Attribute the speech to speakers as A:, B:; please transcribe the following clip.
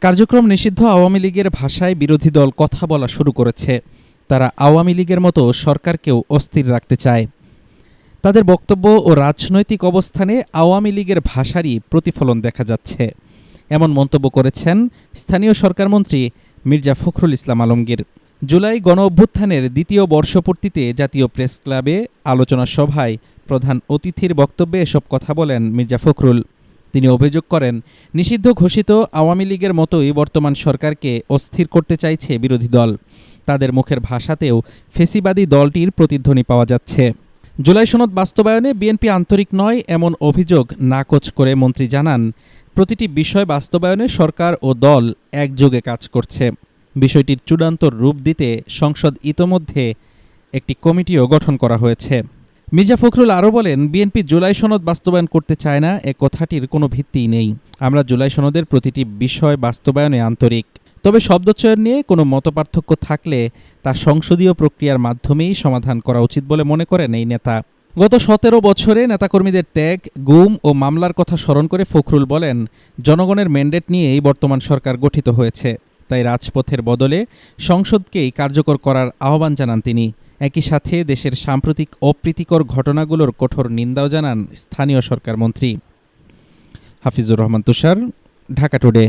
A: কার্যক্রম নিষিদ্ধ আওয়ামী লীগের ভাষায় বিরোধী দল কথা বলা শুরু করেছে। তারা আওয়ামী লীগের মতো সরকারকেও অস্থির রাখতে চায়। তাদের বক্তব্য ও রাজনৈতিক অবস্থানে আওয়ামী লীগের ভাষারই প্রতিফলন দেখা যাচ্ছে, এমন মন্তব্য করেছেন স্থানীয় সরকারমন্ত্রী মির্জা ফখরুল ইসলাম আলমগীর। জুলাই গণঅভ্যুত্থানের দ্বিতীয় বর্ষপূর্তিতে জাতীয় প্রেস ক্লাবে আলোচনা সভায় প্রধান অতিথির বক্তব্যে এসব কথা বলেন মির্জা ফখরুল। তিনি অভিযোগ করেন, নিষিদ্ধ ঘোষিত আওয়ামী লীগের মতোই বর্তমান সরকারকে অস্থির করতে চাইছে বিরোধী দল। তাদের মুখের ভাষাতেও ফেসিবাদী দলটির প্রতিধ্বনি পাওয়া যাচ্ছে। জুলাই সনদ বাস্তবায়নে বিএনপি আন্তরিক নয় এমন অভিযোগ নাকচ করে মন্ত্রী জানান, প্রতিটি বিষয় বাস্তবায়নে সরকার ও দল একযোগে কাজ করছে। বিষয়টির চূড়ান্ত রূপ দিতে সংসদ ইতোমধ্যে একটি কমিটিও গঠন করা হয়েছে। মির্জা ফখরুল আরও বলেন, বিএনপি জুলাই সনদ বাস্তবায়ন করতে চায় না, এ কথাটির কোনো ভিত্তিই নেই। আমরা জুলাই সনদের প্রতিটি বিষয় বাস্তবায়নে আন্তরিক। তবে শব্দচয়ন নিয়ে কোনো মতপার্থক্য থাকলে তা সংসদীয় প্রক্রিয়ার মাধ্যমেই সমাধান করা উচিত বলে মনে করেন এই নেতা। গত ১৭ বছরে নেতাকর্মীদের ত্যাগ, গুম ও মামলার কথা স্মরণ করে ফখরুল বলেন, জনগণের ম্যান্ডেট নিয়েই বর্তমান সরকার গঠিত হয়েছে। তাই রাজপথের বদলে সংসদকেই কার্যকর করার আহ্বান জানান তিনি। একই সাথে দেশের সাম্প্রতিক অপ্রীতিকর ঘটনাগুলোর কঠোর নিন্দাও জানান স্থানীয় সরকারমন্ত্রী। হাফিজুর রহমান তুষার, ঢাকা টুডে।